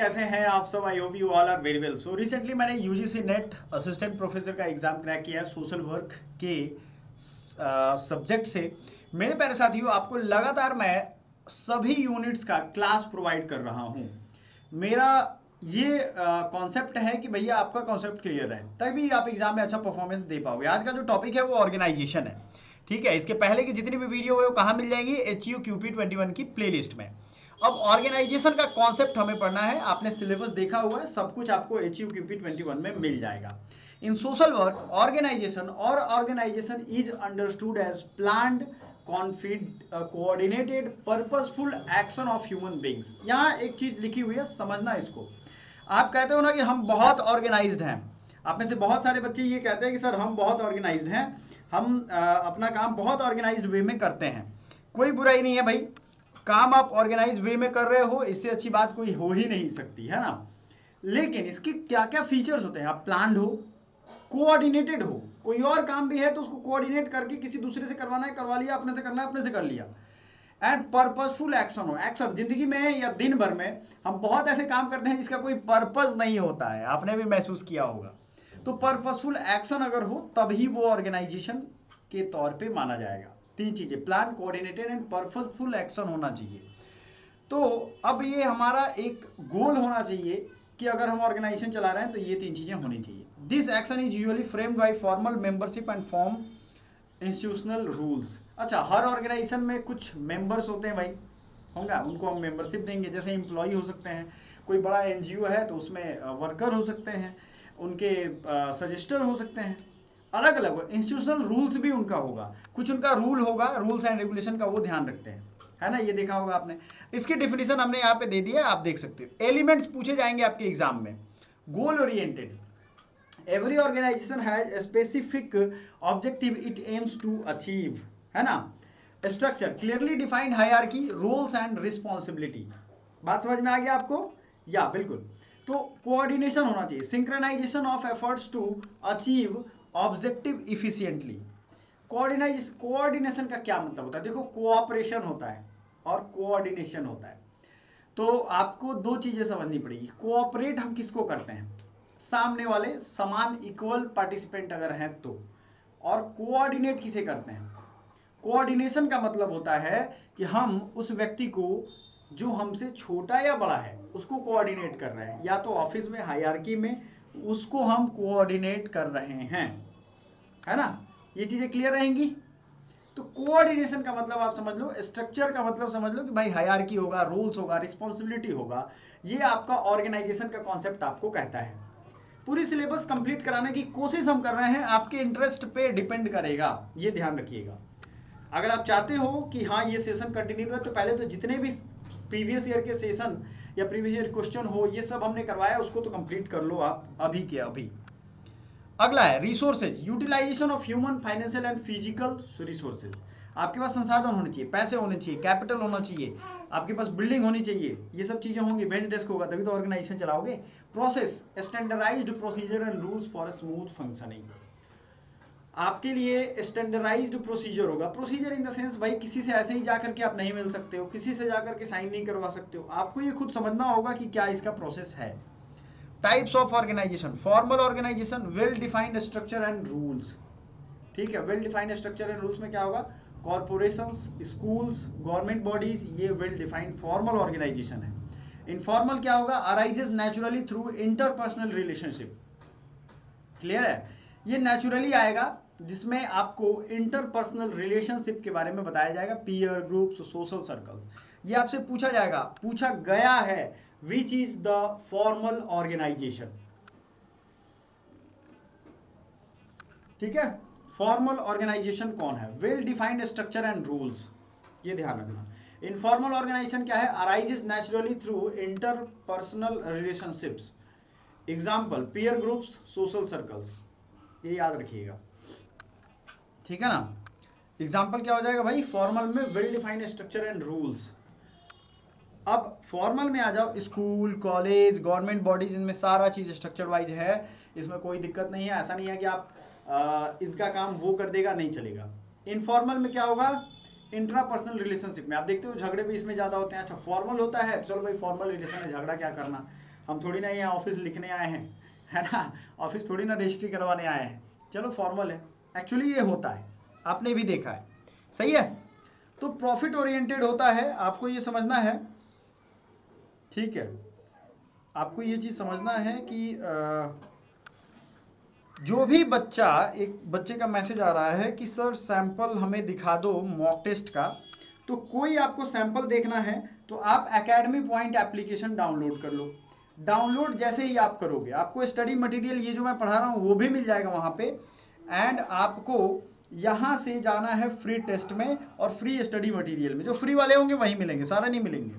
कैसे हैं आप सब? I hope you all are very well. So recently मैंने यूजीसी नेट असिस्टेंट प्रोफेसर का एग्जाम क्रैक किया है सोशल वर्क के सब्जेक्ट से। मेरे प्यारे साथियों, आपको लगातार मैं सभी यूनिट्स का क्लास प्रोवाइड कर रहा हूं। मेरा ये कॉन्सेप्ट है कि भैया आपका कॉन्सेप्ट क्लियर है तभी आप एग्जाम में अच्छा परफॉर्मेंस दे पाओगे। आज का जो टॉपिक है वो ऑर्गेनाइजेशन है। ठीक है, इसके पहले की जितनी भी वीडियो है वो कहाँ मिल जाएंगी? HUQP21 की प्लेलिस्ट में। अब ऑर्गेनाइजेशन का कॉन्सेप्ट हमें पढ़ना है। आपने सिलेबस देखा हुआ है, सब कुछ आपको HUQP21 में मिल जाएगा। In social work organization is understood as planned coordinated purposeful action of human beings. यहाँ एक चीज लिखी हुई है, समझना इसको। आप कहते हो ना कि हम बहुत ऑर्गेनाइज्ड हैं। आप में से बहुत सारे बच्चे ये कहते हैं कि सर हम बहुत ऑर्गेनाइज्ड हैं, हम अपना काम बहुत ऑर्गेनाइज्ड वे में करते हैं। कोई बुराई नहीं है भाई, काम आप ऑर्गेनाइज वे में कर रहे हो, इससे अच्छी बात कोई हो ही नहीं सकती है ना। लेकिन इसके क्या क्या फीचर्स होते हैं? आप प्लान्ड हो, कोऑर्डिनेटेड हो, कोई और काम भी है तो उसको कोऑर्डिनेट करके किसी दूसरे से करवाना है करवा लिया, अपने से करना है अपने से कर लिया। एंड पर्पसफुल एक्शन हो, एक्शन जिंदगी में या दिन भर में हम बहुत ऐसे काम करते हैं जिसका कोई पर्पस नहीं होता है, आपने भी महसूस किया होगा। तो पर्पसफुल एक्शन अगर हो तभी वो ऑर्गेनाइजेशन के तौर पे माना जाएगा। तीन चीजें, plan, coordinated and purposeful action होना चाहिए। तो अब ये हमारा एक गोल होना चाहिए कि अगर हम ऑर्गेनाइजेशन चला रहे हैं तो ये तीन चीजें होनी चाहिए। This action is usually framed bye formal membership and form institutional rules. अच्छा, हर ऑर्गेनाइजेशन में कुछ मेंबर्स होते हैं भाई, होंगे, उनको हम मेंबरशिप देंगे। जैसे एम्प्लॉय हो सकते हैं, कोई बड़ा एनजीओ है तो उसमें वर्कर हो सकते हैं, उनके सजेस्टर हो सकते हैं। अलग अलग इंस्टीट्यूशनल रूल्स भी उनका होगा, कुछ उनका रूल होगा, रूल्स एंड रेगुलेशन का वो ध्यान रखते हैं, है ना। ये देखा होगा आपने। इसकी डिफिनेशन हमने यहाँ पे दे दिया है, आप देख सकते हो। एलिमेंट्स पूछे जाएंगे आपके एग्जाम में। Goal oriented, every organization has a specific objective it aims to achieve, है ना। Structure, clearly defined hierarchy, roles and responsibility. बात समझ में आ गया आपको? या बिल्कुल। तो कोऑर्डिनेशन होना चाहिए, synchronization of efforts to achieve objective efficiently. Coordination का क्या मतलब होता है? देखो, कोऑपरेशन होता है और कोऑर्डिनेशन होता है। तो आपको दो चीजें समझनी पड़ेगी। कोऑपरेट हम किसको करते हैं? सामने वाले समान इक्वल पार्टिसिपेंट अगर हैं तो। और कोऑर्डिनेट किसे करते हैं? कोऑर्डिनेशन का मतलब होता है कि हम उस व्यक्ति को जो हमसे छोटा या बड़ा है उसको कोऑर्डिनेट कर रहे हैं, या तो ऑफिस में हायरार्की में उसको हम कोऑर्डिनेट कर रहे हैं, है ना। ये चीजें क्लियर रहेंगी। तो कोऑर्डिनेशन का मतलब आप समझ लो, स्ट्रक्चर का मतलब समझ लो कि भाई हायरार्की होगा, रूल्स होगा, रिस्पॉन्सिबिलिटी होगा। ये आपका ऑर्गेनाइजेशन का कॉन्सेप्ट आपको कहता है। पूरी सिलेबस कंप्लीट कराने की कोशिश हम कर रहे हैं, आपके इंटरेस्ट पे डिपेंड करेगा, ये ध्यान रखिएगा। अगर आप चाहते हो कि हाँ ये सेशन कंटिन्यू है तो पहले तो जितने भी प्रीवियस ईयर के सेशन या प्रीवियस ईयर क्वेश्चन हो ये सब हमने करवाया, उसको तो कंप्लीट कर लो आप अभी के अभी। अगला है resources, utilization of human, financial and physical resources. आपके पास संसाधन होने चाहिए, पैसे होने चाहिए, कैपिटल होना चाहिए, आपके पास बिल्डिंग होनी चाहिए, ये सब चीजें होंगी, बेंच डेस्क होगा, तभी तो ऑर्गेनाइजेशन चलाओगे। Process, standardized procedure and rules for smooth functioning. आपके लिए स्टैंडर्डाइज्ड प्रोसीजर होगा। प्रोसीजर इन द सेंस भाई, किसी से ऐसे ही जाकर के आप नहीं मिल सकते हो, किसी से जाकर के साइन नहीं करवा सकते हो, आपको ये खुद समझना होगा कि क्या इसका प्रोसेस है। Types of organization, formal organization, well defined structure and rules. ठीक है, well defined structure and rules में क्या होगा? कॉर्पोरेशंस, स्कूल्स, गवर्नमेंट बॉडीज, ये वेल डिफाइंड फॉर्मल ऑर्गेनाइजेशन है। इनफॉर्मल क्या होगा? Arises naturally through interpersonal relationship. Clear है? ये नेचुरली आएगा जिसमें आपको इंटरपर्सनल रिलेशनशिप के बारे में बताया जाएगा, पीयर ग्रुप्स, सोशल सर्कल्स। ये आपसे पूछा जाएगा, पूछा गया है, which is the formal organization. ठीक है, फॉर्मल ऑर्गेनाइजेशन कौन है? Well defined structure and rules, ये ध्यान रखना। इनफॉर्मल ऑर्गेनाइजेशन क्या है? Arises naturally through interpersonal relationships. Example, peer groups, social circles, ये याद रखिएगा। ठीक है ना। एग्जाम्पल क्या हो जाएगा भाई? फॉर्मल में well defined structure and rules. अब फॉर्मल में आ जाओ, स्कूल, कॉलेज, गवर्नमेंट बॉडीज, इनमें सारा चीज स्ट्रक्चर वाइज है, इसमें कोई दिक्कत नहीं है। ऐसा नहीं है कि आप इनका काम वो कर देगा, नहीं चलेगा। इनफॉर्मल में क्या होगा? इंट्रापर्सनल रिलेशनशिप में आप देखते हो झगड़े भी इसमें ज्यादा होते हैं। अच्छा, फॉर्मल होता है, चलो भाई फॉर्मल रिलेशन है, झगड़ा क्या करना, हम थोड़ी ना यहाँ ऑफिस लिखने आए हैं, है ना, ऑफिस थोड़ी ना रजिस्ट्री करवाने आए हैं। चलो फॉर्मल है, एक्चुअली ये होता है, आपने भी देखा है, सही है। तो प्रॉफिट ओरिएंटेड होता है, आपको ये समझना है, ठीक है, आपको ये चीज समझना है कि जो भी बच्चा, एक बच्चे का मैसेज आ रहा है कि सर सैंपल हमें दिखा दो मॉक टेस्ट का, तो कोई आपको सैंपल देखना है तो आप एकेडमी पॉइंट एप्लीकेशन डाउनलोड कर लो। डाउनलोड जैसे ही आप करोगे आपको स्टडी मटेरियल ये जो मैं पढ़ा रहा हूँ वो भी मिल जाएगा वहाँ पे, एंड आपको यहाँ से जाना है फ्री टेस्ट में और फ्री स्टडी मटेरियल में। जो फ्री वाले होंगे वही मिलेंगे, सारे नहीं मिलेंगे।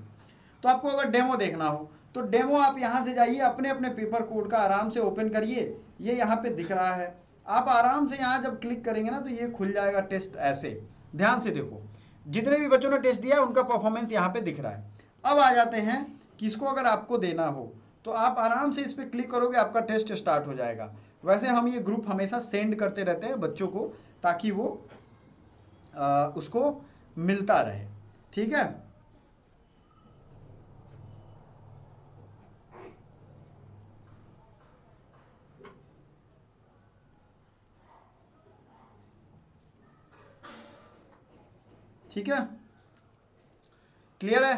तो आपको अगर डेमो देखना हो तो डेमो आप यहाँ से जाइए, अपने अपने पेपर कोड का आराम से ओपन करिए, ये यहाँ पे दिख रहा है, आप आराम से यहाँ जब क्लिक करेंगे ना तो ये खुल जाएगा टेस्ट। ऐसे ध्यान से देखो, जितने भी बच्चों ने टेस्ट दिया उनका परफॉर्मेंस यहाँ पे दिख रहा है। अब आ जाते हैं कि इसको अगर आपको देना हो तो आप आराम से इस पर क्लिक करोगे, आपका टेस्ट स्टार्ट हो जाएगा। वैसे हम ये ग्रुप हमेशा सेंड करते रहते हैं बच्चों को, ताकि वो उसको मिलता रहे, ठीक है। ठीक है, क्लियर है।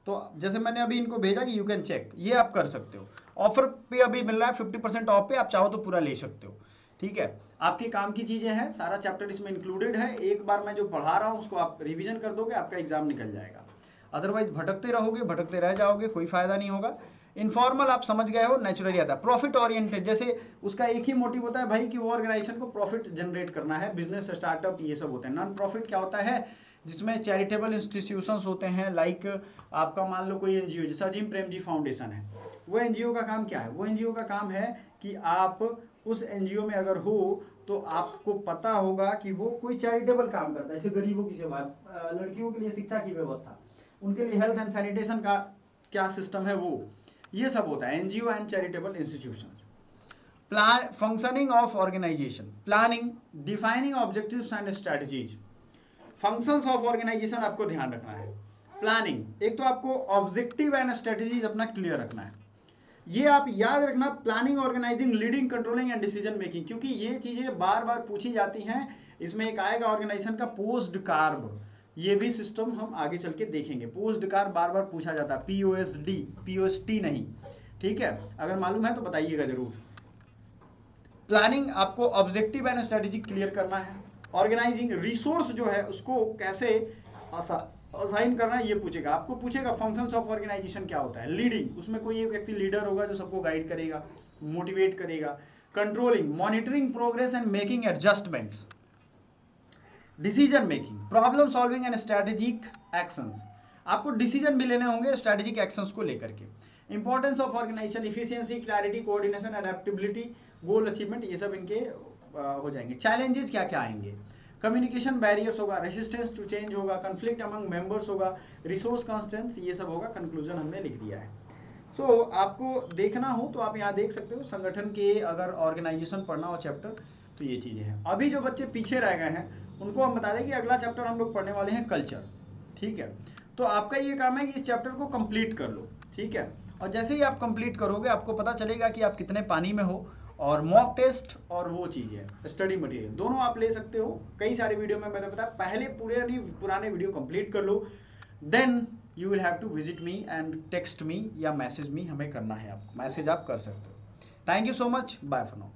तो जैसे मैंने अभी इनको भेजा कि यू कैन चेक, ये आप कर सकते हो। ऑफर पे अभी मिल रहा है 50% ऑफ पे, आप चाहो तो पूरा ले सकते हो, ठीक है। आपके काम की चीजें हैं, सारा चैप्टर इसमें इंक्लूडेड है। एक बार मैं जो पढ़ा रहा हूँ उसको आप रिवीजन कर दोगे, आपका एग्जाम निकल जाएगा। अदरवाइज भटकते रहोगे, भटकते रह जाओगे, कोई फायदा नहीं होगा। इनफॉर्मल आप समझ गए हो, नेचुरली आता है। प्रॉफिट ओरिएंटेड, जैसे उसका एक ही मोटिव होता है भाई कि वो ऑर्गेनाइजेशन को प्रॉफिट जनरेट करना है, बिजनेस स्टार्टअप ये सब होते हैं। नॉन प्रॉफिट क्या होता है, जिसमें चैरिटेबल इंस्टीट्यूशंस होते हैं, लाइक आपका मान लो कोई एनजीओ जैसा अजीम प्रेमजी फाउंडेशन है, वो एनजीओ का काम क्या है, वो एनजीओ का काम है कि आप उस एनजीओ में अगर हो तो आपको पता होगा कि वो कोई चैरिटेबल काम करता है, जैसे गरीबों की सेवा, लड़कियों के लिए शिक्षा की व्यवस्था, उनके लिए हेल्थ एंड सैनिटेशन का क्या सिस्टम है, वो ये सब होता है NGO and charitable institutions. Plan functioning of organization, planning, defining objectives and strategies. Functions of organization आपको ध्यान रखना है। प्लानिंग, एक तो आपको ऑब्जेक्टिव एंड स्ट्रेटजीज अपना क्लियर रखना है, ये आप याद रखना। Planning, organizing, leading, controlling and decision making, क्योंकि ये चीजें बार बार पूछी जाती हैं। इसमें एक आएगा ऑर्गेनाइजेशन का पोस्ट कार्ब, ये भी सिस्टम हम आगे चल के देखेंगे। पोस्ट कार्ब बार बार पूछा जाता है, POSD, POST नहीं, ठीक है। अगर मालूम है तो बताइएगा जरूर। प्लानिंग आपको ऑब्जेक्टिव एंड स्ट्रेटेजी क्लियर करना है। ऑर्गेनाइजिंग, रिसोर्स जो है उसको कैसे असाइन करना है ये पूछेगा। आपको पूछेगा फंक्शंस ऑफ ऑर्गेनाइजेशन क्या होता है। लीडिंग, उसमें कोई एक व्यक्ति लीडर होगा जो सबको गाइड करेगा, मोटिवेट करेगा। Controlling, monitoring progress and making adjustments. Decision making, problem solving and strategic actions, आपको डिसीजन भी लेने होंगे स्ट्रेटेजिक एक्शंस को लेकर के। Importance of organization, efficiency, clarity, coordination, adaptability, goal achievement, ये सब इनके हो जाएंगे। चैलेंजेस क्या क्या आएंगे, कम्युनिकेशन बैरियर्स होगा, रेसिस्टेंस टू चेंज होगा, कन्फ्लिक्ट अमंग मेंबर्स होगा, रिसोर्स कंस्टेंट्स, ये सब होगा। कंक्लूजन हमने लिख दिया है। सो आपको देखना हो तो आप यहाँ देख सकते हो, संगठन के अगर ऑर्गेनाइजेशन पढ़ना हो चैप्टर तो ये चीजें हैं। अभी जो बच्चे पीछे रह गए हैं उनको हम बता दें कि अगला चैप्टर हम लोग पढ़ने वाले हैं कल्चर, ठीक है। तो आपका ये काम है कि इस चैप्टर को कंप्लीट कर लो, ठीक है। और जैसे ही आप कंप्लीट करोगे आपको पता चलेगा कि आप कितने पानी में हो। और मॉक टेस्ट और वो चीज़ है स्टडी मटेरियल, दोनों आप ले सकते हो। कई सारे वीडियो में मैंने बताया, पहले पुराने वीडियो कंप्लीट कर लो, then you will have to visit me and text me या मैसेज मी, हमें करना है आपको, मैसेज आप कर सकते हो। Thank you so much, bye for now.